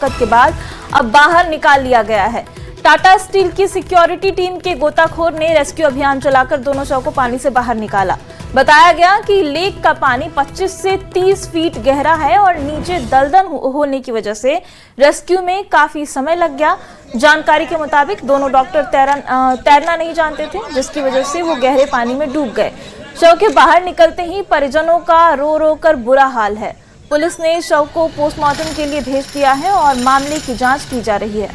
मशक्कत के बाद अब बाहर निकाल लिया गया है। टाटा स्टील की सिक्योरिटी टीम के गोताखोर ने रेस्क्यू अभियान चलाकर दोनों शव को पानी से बाहर निकाला। बताया गया कि लेक का पानी 25 से 30 फीट गहरा है और नीचे दलदल होने की वजह से रेस्क्यू में काफी समय लग गया। जानकारी के मुताबिक दोनों डॉक्टर तैरना नहीं जानते थे, जिसकी वजह से वो गहरे पानी में डूब गए। शव के बाहर निकलते ही परिजनों का रो रो कर बुरा हाल है। पुलिस ने शव को पोस्टमार्टम के लिए भेज दिया है और मामले की जांच की जा रही है।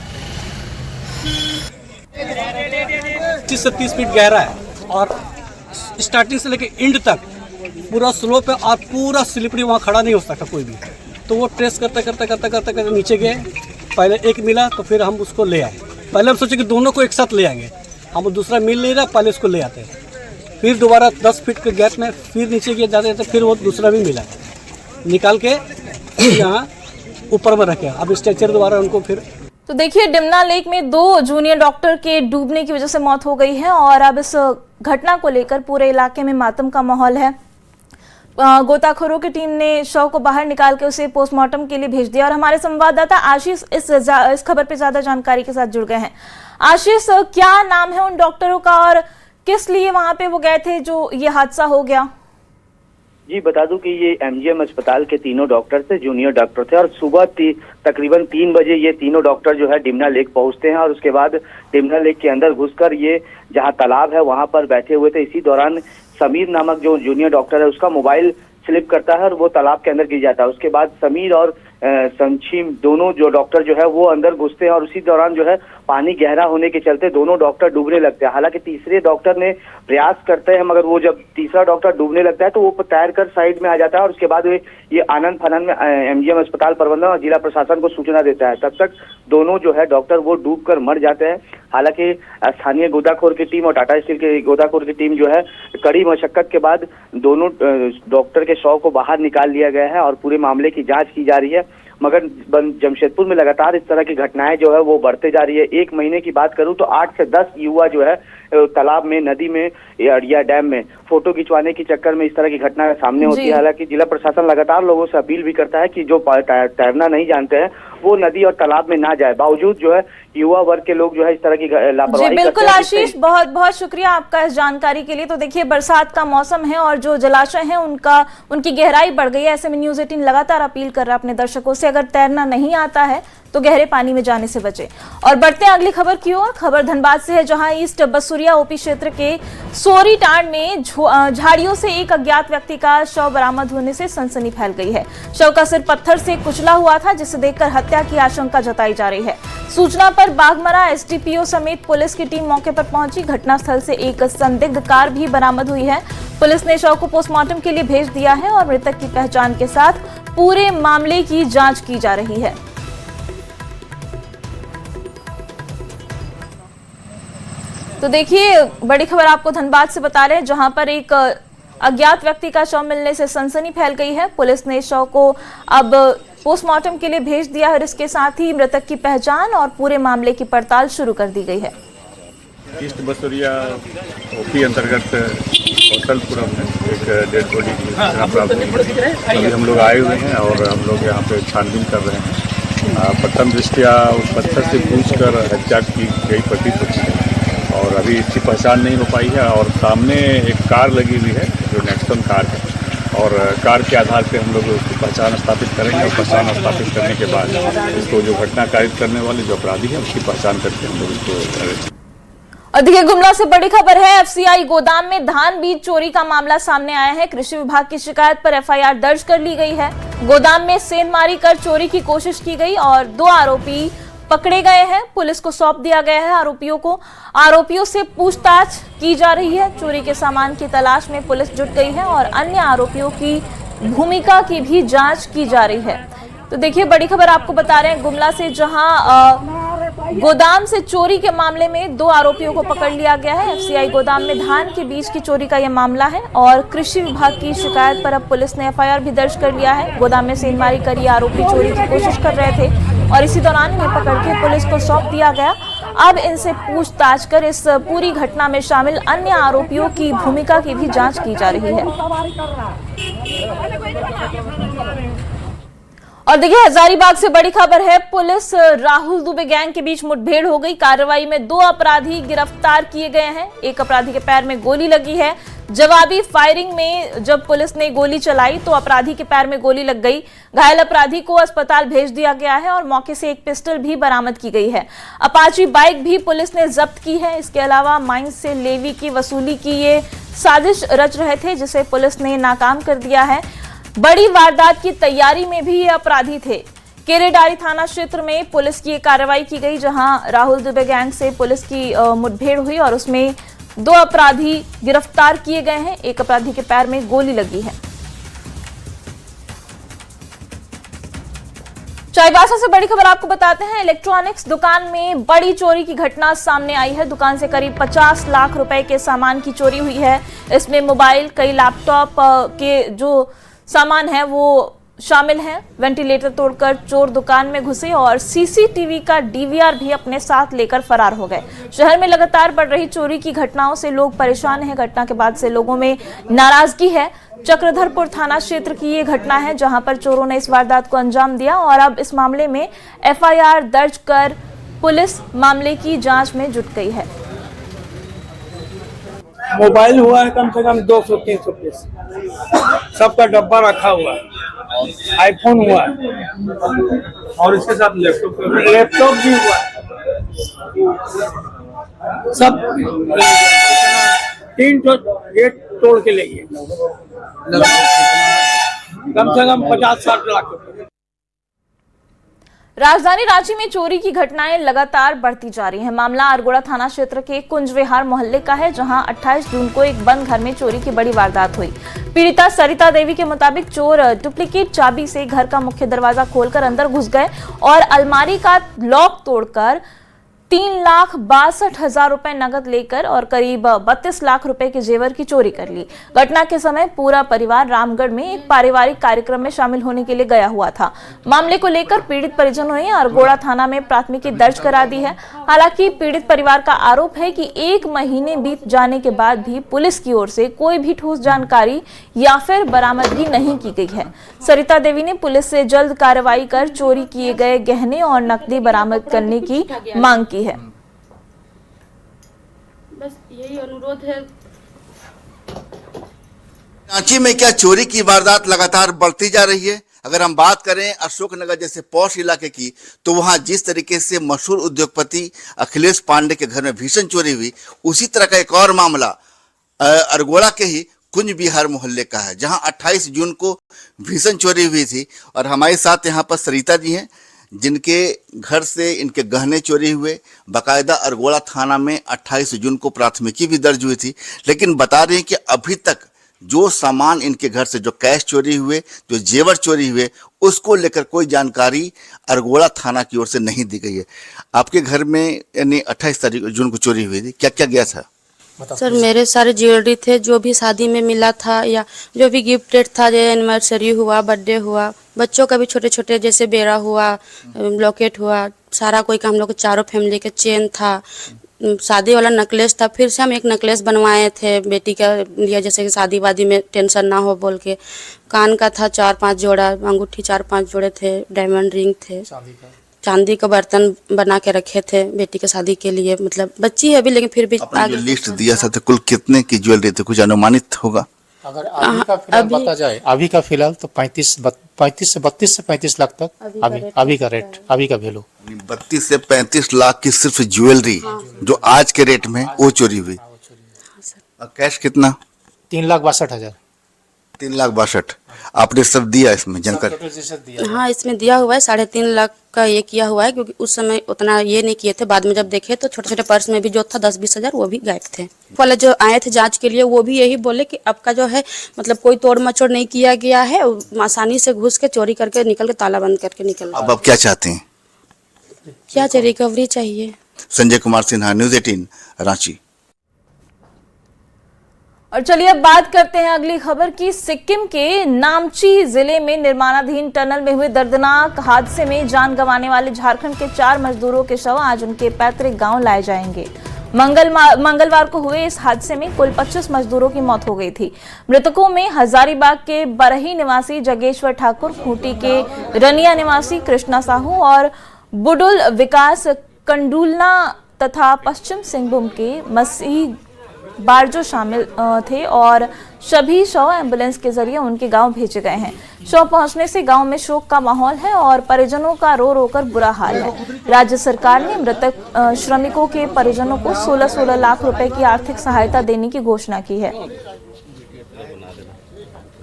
25 से 30 फीट गहरा है और स्टार्टिंग से लेकर एंड तक पूरा स्लोप है और पूरा स्लिपरी, वहाँ खड़ा नहीं हो सकता कोई भी। तो वो ट्रेस करते नीचे गए। पहले एक मिला तो फिर हम उसको ले आए। पहले हम सोचे कि दोनों को एक साथ ले आएंगे, हम दूसरा मिल नहीं रहा, पहले उसको ले आते हैं। फिर दोबारा 10 फीट के गैप में फिर नीचे गए जाते थे, फिर वो दूसरा भी मिला, निकाल के यहाँ ऊपर में रखे। अब स्ट्रेचर दोबारा उनको फिर। तो देखिए, डिमना लेक में 2 जूनियर डॉक्टर के डूबने की वजह से मौत हो गई है और अब इस घटना को लेकर पूरे इलाके में मातम का माहौल है। गोताखोरों की टीम ने शव को बाहर निकाल के उसे पोस्टमार्टम के लिए भेज दिया और हमारे संवाददाता आशीष इस खबर पे ज्यादा जानकारी के साथ जुड़ गए हैं। आशीष, क्या नाम है उन डॉक्टरों का और किस लिए वहां पे वो गए थे जो ये हादसा हो गया? जी, बता दूं कि ये एमजीएम अस्पताल के तीनों डॉक्टर थे, जूनियर डॉक्टर थे और सुबह तकरीबन 3 बजे ये तीनों डॉक्टर जो है डिमना लेक पहुंचते हैं और उसके बाद डिमना लेक के अंदर घुसकर ये जहां तालाब है वहां पर बैठे हुए थे। इसी दौरान समीर नामक जो जूनियर डॉक्टर है उसका मोबाइल स्लिप करता है और वो तालाब के अंदर गिर जाता है। उसके बाद समीर और संशीम दोनों जो डॉक्टर जो है वो अंदर घुसते हैं और उसी दौरान जो है पानी गहरा होने के चलते दोनों डॉक्टर डूबने लगते हैं। हालांकि तीसरे डॉक्टर ने प्रयास करते हैं, मगर वो जब तीसरा डॉक्टर डूबने लगता है तो वो तैर कर साइड में आ जाता है और उसके बाद ये आनंद फानंद में एमजीएम अस्पताल प्रबंधन और जिला प्रशासन को सूचना देता है। तब तक दोनों जो है डॉक्टर वो डूब कर मर जाते हैं। हालांकि स्थानीय गोताखोर की टीम और टाटा स्टील के गोताखोर की टीम जो है कड़ी मशक्कत के बाद दोनों डॉक्टर के शव को बाहर निकाल लिया गया है और पूरे मामले की जांच की जा रही है। मगर जमशेदपुर में लगातार इस तरह की घटनाएं जो है वो बढ़ते जा रही है। एक महीने की बात करूं तो 8 से 10 युवा जो है तालाब में, नदी में या डैम में फोटो खिंचवाने के चक्कर में इस तरह की घटना सामने होती है। हालांकि जिला प्रशासन लगातार लोगों से अपील भी करता है कि जो तैरना नहीं जानते हैं वो नदी और तालाब में ना जाए। बावजूद जो है युवा वर्ग के लोग जो है इस तरह की लापरवाही करते हैं। बिल्कुल आशीष, बहुत बहुत शुक्रिया आपका इस जानकारी के लिए। तो देखिए, बरसात का मौसम है और जो जलाशय है उनकी गहराई बढ़ गई है। ऐसे में न्यूज़ 18 लगातार अपील कर रहा है अपने दर्शकों से, अगर तैरना नहीं आता है तो गहरे पानी में जाने से बचे। और बढ़ते हैं अगली खबर की ओर। खबर धनबाद से है, जहां ईस्ट बसुरिया ओपी क्षेत्र के सोरी टांड में झाड़ियों से एक अज्ञात व्यक्ति का शव बरामद होने से सनसनी फैल गई है। शव का सिर पत्थर से कुचला हुआ था, जिसे देखकर हत्या की आशंका जताई जा रही है। सूचना पर बागमरा एसडीपीओ समेत पुलिस की टीम मौके पर पहुंची। घटनास्थल से एक संदिग्ध कार भी बरामद हुई है। पुलिस ने शव को पोस्टमार्टम के लिए भेज दिया है और मृतक की पहचान के साथ पूरे मामले की जांच की जा रही है। तो देखिए, बड़ी खबर आपको धनबाद से बता रहे हैं, जहां पर एक अज्ञात व्यक्ति का शव मिलने से सनसनी फैल गई है। पुलिस ने शव को अब पोस्टमार्टम के लिए भेज दिया है और इसके साथ ही मृतक की पहचान और पूरे मामले की पड़ताल शुरू कर दी गई है। ईस्ट बसुरिया ओपी अंतर्गत होटलपुरम में एक डेड बॉडी की प्राप्त हुई है। अभी हम लोग आए हुए हैं और हम लोग यहाँ पे छानबीन कर रहे हैं। प्रथम दृष्टया उस पत्थर से पूछकर हत्या की गई प्रतीत होती है और अभी इसकी पहचान नहीं हो पाई है। और सामने एक कार लगी हुई है जो नेक्सॉन कार है और कार के आधार पे हम लोग उसकी पहचान स्थापित करेंगे और पहचान स्थापित करने के बाद इसको जो घटना कारित करने वाले जो अपराधी है उसकी पहचान करके हम लोग इसको। और देखिए, गुमला से बड़ी खबर है। एफसीआई गोदाम में धान बीज चोरी का मामला सामने आया है। कृषि विभाग की शिकायत पर एफआईआर दर्ज कर ली गई है। गोदाम में सेंधमारी कर चोरी की कोशिश की गई और 2 आरोपी पकड़े गए हैं। पुलिस को सौंप दिया गया है आरोपियों को। आरोपियों से पूछताछ की जा रही है। चोरी के सामान की तलाश में पुलिस जुट गई है और अन्य आरोपियों की भूमिका की भी जांच की जा रही है। तो देखिए, बड़ी खबर आपको बता रहे हैं गुमला से, जहां गोदाम से चोरी के मामले में 2 आरोपियों को पकड़ लिया गया है। एफसीआई गोदाम में धान के बीज की चोरी का यह मामला है और कृषि विभाग की शिकायत पर अब पुलिस ने एफआईआर भी दर्ज कर लिया है। गोदाम में सेंधमारी कर ये आरोपी चोरी की कोशिश कर रहे थे और इसी दौरान इन्हें पकड़ के पुलिस को सौंप दिया गया। अब इनसे पूछताछ कर इस पूरी घटना में शामिल अन्य आरोपियों की भूमिका की भी जांच की जा रही है। और देखिए हजारीबाग से बड़ी खबर है। पुलिस राहुल दुबे गैंग के बीच मुठभेड़ हो गई। कार्रवाई में 2 अपराधी गिरफ्तार किए गए हैं। एक अपराधी के पैर में गोली लगी है। जवाबी फायरिंग में जब पुलिस ने गोली चलाई तो अपराधी के पैर में गोली लग गई। घायल अपराधी को अस्पताल भेज दिया गया है और मौके से एक पिस्टल भी बरामद की गई है। अपाची बाइक भी पुलिस ने जब्त की है। इसके अलावा माइंस से लेवी की वसूली की ये साजिश रच रहे थे, जिसे पुलिस ने नाकाम कर दिया है। बड़ी वारदात की तैयारी में भी ये अपराधी थे। केरेडारी थाना क्षेत्र में पुलिस की कार्रवाई की गई, जहां राहुल दुबे गैंग से पुलिस की मुठभेड़ हुई और उसमें 2 अपराधी गिरफ्तार किए गए हैं। एक अपराधी के पैर में गोली लगी है। चाईबासा से बड़ी खबर आपको बताते हैं। इलेक्ट्रॉनिक्स दुकान में बड़ी चोरी की घटना सामने आई है। दुकान से करीब 50 लाख रुपए के सामान की चोरी हुई है। इसमें मोबाइल, कई लैपटॉप के जो सामान है वो शामिल है। वेंटिलेटर तोड़कर चोर दुकान में घुसे और सीसीटीवी का डीवीआर भी अपने साथ लेकर फरार हो गए। शहर में लगातार बढ़ रही चोरी की घटनाओं से लोग परेशान हैं। घटना के बाद से लोगों में नाराजगी है। चक्रधरपुर थाना क्षेत्र की ये घटना है, जहां पर चोरों ने इस वारदात को अंजाम दिया और अब इस मामले में एफआईआर दर्ज कर पुलिस मामले की जांच में जुट गई है। मोबाइल हुआ है कम से कम 200-300 पीस, सबका डब्बा रखा हुआ है। आईफोन हुआ है और इसके साथ लैपटॉप भी हुआ है। सब 3 गेट तोड़ के ले गए, कम से कम 50-60 लाख रुपए। राजधानी रांची में चोरी की घटनाएं लगातार बढ़ती जा रही हैं। मामला अरगोड़ा थाना क्षेत्र के कुंज विहार मोहल्ले का है, जहां 28 जून को एक बंद घर में चोरी की बड़ी वारदात हुई। पीड़िता सरिता देवी के मुताबिक चोर डुप्लीकेट चाबी से घर का मुख्य दरवाजा खोलकर अंदर घुस गए और अलमारी का लॉक तोड़कर 3,62,000 रुपए नगद लेकर और करीब 32 लाख रुपए के जेवर की चोरी कर ली। घटना के समय पूरा परिवार रामगढ़ में एक पारिवारिक कार्यक्रम में शामिल होने के लिए गया हुआ था। मामले को लेकर पीड़ित परिजनों ने अरगोड़ा थाना में प्राथमिकी दर्ज करा दी है। हालांकि पीड़ित परिवार का आरोप है कि 1 महीने बीत जाने के बाद भी पुलिस की ओर से कोई भी ठोस जानकारी या फिर बरामदगी नहीं की गई है। सरिता देवी ने पुलिस से जल्द कार्रवाई कर चोरी किए गए गहने और नकदी बरामद करने की मांग की है। बस यही अनुरोध है। रांची में क्या चोरी की वारदात लगातार बढ़ती जा रही है। अगर हम बात करें अशोकनगर जैसे पौष इलाके की, तो वहां जिस तरीके से मशहूर उद्योगपति अखिलेश पांडे के घर में भीषण चोरी हुई, उसी तरह का एक और मामला अरगोड़ा के ही कुंज विहार मोहल्ले का है, जहां 28 जून को भीषण चोरी हुई थी। और हमारे साथ यहाँ पर सरिता जी हैं, जिनके घर से इनके गहने चोरी हुए। बाकायदा अरगोड़ा थाना में 28 जून को प्राथमिकी भी दर्ज हुई थी, लेकिन बता रहे हैं कि अभी तक जो सामान इनके घर से, जो कैश चोरी हुए, जो जेवर चोरी हुए, उसको लेकर कोई जानकारी अरगोड़ा थाना की ओर से नहीं दी गई है। आपके घर में यानी 28 जून को चोरी हुई थी, क्या क्या गया था? सर मेरे सारे ज्वेलरी थे, जो भी शादी में मिला था या जो भी गिफ्ट था, जैसे एनिवर्सरी हुआ, बर्थडे हुआ, बच्चों का भी छोटे छोटे जैसे बेरा हुआ, लॉकेट हुआ, सारा कोई का हम लोग चारों फैमिली के चेन था, शादी वाला नेकलेस था। फिर से हम एक नेकलेस बनवाए थे बेटी का लिए, जैसे कि शादी वादी में टेंशन ना हो बोल के। कान का था 4-5 जोड़ा, अंगूठी 4-5 जोड़े थे, डायमंड रिंग थे, चांदी का बर्तन बना के रखे थे बेटी के शादी के लिए। मतलब बच्ची है अभी, लेकिन फिर भी आगे लिस्ट दिया था, तो कुल कितने की ज्वेलरी थी, कुछ अनुमानित होगा? अगर अभी का फिलहाल बता जाए, अभी का फिलहाल तो 32 से 35 लाख तक अभी का रेट, अभी का वैल्यू 32 से 35 लाख की सिर्फ ज्वेलरी, जो आज के रेट में वो चोरी हुई। और कैश कितना? 3,62,000। 3,62,000 आपने सब दिया इसमें जानकारी? हाँ, इसमें दिया हुआ है। 3.5 लाख का ये किया हुआ है, क्योंकि उस समय उतना ये नहीं किए थे। बाद में जब देखे तो छोटे छोटे पर्स में भी जो था 10-20 हजार वो भी गायब थे। वाले जो आए थे जांच के लिए, वो भी यही बोले कि आपका जो है मतलब कोई तोड़ मचोड़ नहीं किया गया है, आसानी से घुस के चोरी करके निकल के ताला बंद करके निकल। अब क्या चाहते हैं? क्या चाहिए? रिकवरी चाहिए। संजय कुमार सिन्हा, न्यूज़ 18 रांची। और चलिए अब बात करते हैं अगली खबर की। सिक्किम के नामची जिले में निर्माणाधीन टनल में हुए दर्दनाक हादसे में जान गंवाने वाले झारखंड के 4 मजदूरों के शव आज उनके पैतृक गांव लाए जाएंगे। मंगलवार को हुए इस हादसे में कुल 25 मजदूरों की मौत हो गई थी। मृतकों में हजारीबाग के बरही निवासी जगेश्वर ठाकुर, खूंटी के रनिया निवासी कृष्णा साहू और बुडुल विकास कंडूलना तथा पश्चिम सिंहभूम के मसीह बारजो शामिल थे और सभी शव एम्बुलेंस के जरिए उनके गांव भेजे गए हैं। शव पहुंचने से गांव में शोक का माहौल है और परिजनों का रो रो कर बुरा हाल है। राज्य सरकार ने मृतक श्रमिकों के परिजनों को 16-16 लाख रुपए की आर्थिक सहायता देने की घोषणा की है।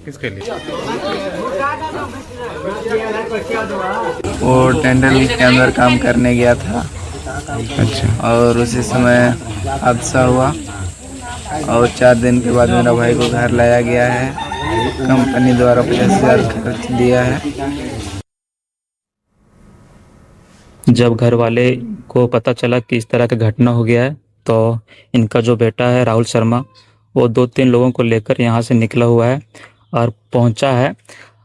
किसके लिए? वो टेंडर के अंदर काम करने गया था। अच्छा। और उसी समय हादसा हुआ और 4 दिन के बाद मेरा भाई को घर लाया गया है। कंपनी द्वारा 50,000 खर्च दिया है। जब घर वाले को पता चला कि इस तरह का घटना हो गया है तो इनका जो बेटा है राहुल शर्मा, वो 2-3 लोगों को लेकर यहाँ से निकला हुआ है और पहुँचा है।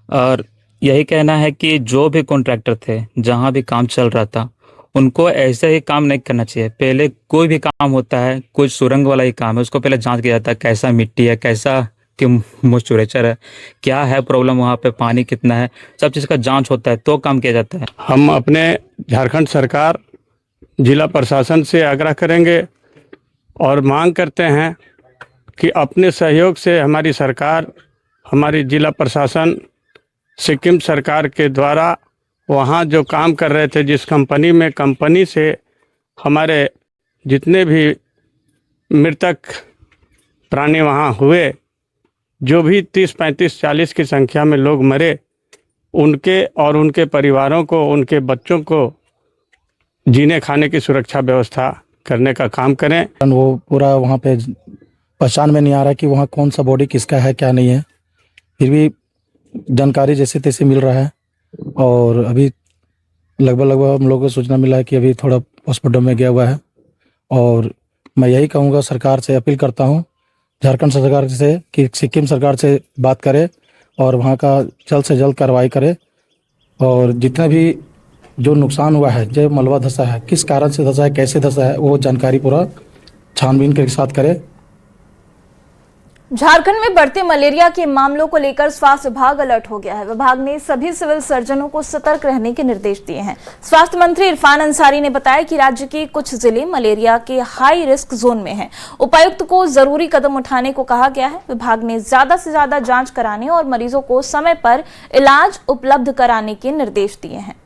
और यही कहना है कि जो भी कॉन्ट्रैक्टर थे, जहाँ भी काम चल रहा था, उनको ऐसे ही काम नहीं करना चाहिए। पहले कोई भी काम होता है, कोई सुरंग वाला ही काम है, उसको पहले जांच किया जाता है, कैसा मिट्टी है, कैसा कि मॉइस्चराइजर है, क्या है प्रॉब्लम वहाँ पे, पानी कितना है, सब चीज़ का जांच होता है तो काम किया जाता है। हम अपने झारखंड सरकार, जिला प्रशासन से आग्रह करेंगे और मांग करते हैं कि अपने सहयोग से हमारी सरकार, हमारी जिला प्रशासन, सिक्किम सरकार के द्वारा वहाँ जो काम कर रहे थे जिस कंपनी में, कंपनी से हमारे जितने भी मृतक प्राणी वहाँ हुए, जो भी 30, 35, 40 की संख्या में लोग मरे, उनके और उनके परिवारों को, उनके बच्चों को जीने खाने की सुरक्षा व्यवस्था करने का काम करें। वो पूरा वहाँ पे पहचान में नहीं आ रहा कि वहाँ कौन सा बॉडी किसका है क्या नहीं है, फिर भी जानकारी जैसे तैसे मिल रहा है। और अभी लगभग हम लोगों को सूचना मिला है कि अभी थोड़ा हॉस्पिटल में गया हुआ है। और मैं यही कहूँगा, सरकार से अपील करता हूँ, झारखंड सरकार से, कि सिक्किम सरकार से बात करे और वहाँ का जल्द से जल्द कार्रवाई करे। और जितना भी जो नुकसान हुआ है, जो मलबा धंसा है, किस कारण से धंसा है, कैसे धंसा है, वो जानकारी पूरा छानबीन के साथ करे। झारखंड में बढ़ते मलेरिया के मामलों को लेकर स्वास्थ्य विभाग अलर्ट हो गया है। विभाग ने सभी सिविल सर्जनों को सतर्क रहने के निर्देश दिए हैं। स्वास्थ्य मंत्री इरफान अंसारी ने बताया कि राज्य के कुछ जिले मलेरिया के हाई रिस्क जोन में हैं। उपायुक्त को जरूरी कदम उठाने को कहा गया है। विभाग ने ज्यादा से ज्यादा जांच कराने और मरीजों को समय पर इलाज उपलब्ध कराने के निर्देश दिए हैं।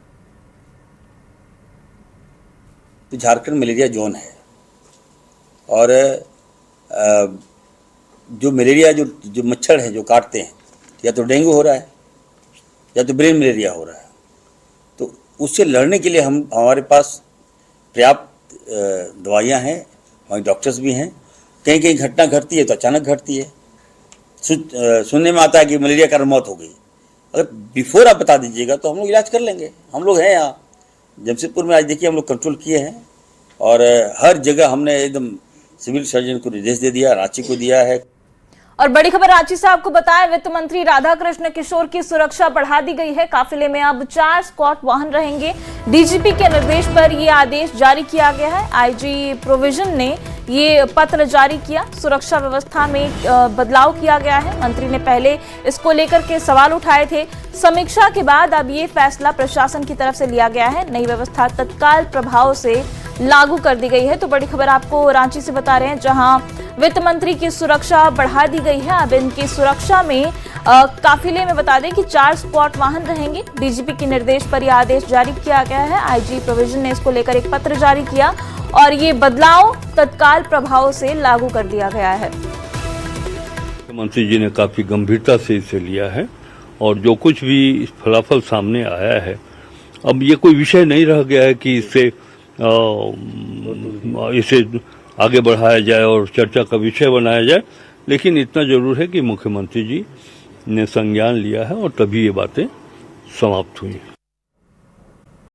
तो झारखंड मलेरिया जोन है और जो मलेरिया जो मच्छर है जो काटते हैं, या तो डेंगू हो रहा है या तो ब्रेन मलेरिया हो रहा है, तो उससे लड़ने के लिए हमारे पास पर्याप्त दवाइयाँ हैं, हमारे डॉक्टर्स भी हैं। कहीं कहीं घटना घटती है तो अचानक घटती है। सुनने में आता है कि मलेरिया कारण मौत हो गई, अगर बिफोर आप बता दीजिएगा तो हम लोग इलाज कर लेंगे। हम लोग हैं यहाँ जमशेदपुर में, आज देखिए हम लोग कंट्रोल किए हैं और हर जगह हमने एकदम सिविल सर्जन को निर्देश दे दिया, रांची को दिया है। और बड़ी खबर रांची से आपको बताया, वित्त मंत्री राधाकृष्ण किशोर की सुरक्षा बढ़ा दी गई है। काफिले में अब 4 स्क्वाड वाहन रहेंगे। डीजीपी के निर्देश पर यह आदेश जारी किया गया है। आईजी प्रोविजन ने ये पत्र जारी किया। सुरक्षा व्यवस्था में बदलाव किया गया है। मंत्री ने पहले इसको लेकर के सवाल उठाए थे। समीक्षा के बाद अब ये फैसला प्रशासन की तरफ से लिया गया है। नई व्यवस्था तत्काल प्रभाव से लागू कर दी गई है। तो बड़ी खबर आपको रांची से बता रहे हैं, जहां वित्त मंत्री की सुरक्षा बढ़ा दी गई है। अब इनकी सुरक्षा में काफिले में बता दें कि 4 स्क्वाड वाहन रहेंगे। डीजीपी के निर्देश पर यह आदेश जारी किया गया है। आईजी प्रोविजन ने इसको लेकर एक पत्र जारी किया और ये बदलाव तत्काल प्रभाव से लागू कर दिया गया है। मुख्यमंत्री जी ने काफी गंभीरता से इसे लिया है और जो कुछ भी फलाफल सामने आया है, अब ये कोई विषय नहीं रह गया है कि इसे आगे बढ़ाया जाए और चर्चा का विषय बनाया जाए, लेकिन इतना जरूर है कि मुख्यमंत्री जी ने संज्ञान लिया है और तभी ये बातें समाप्त हुई।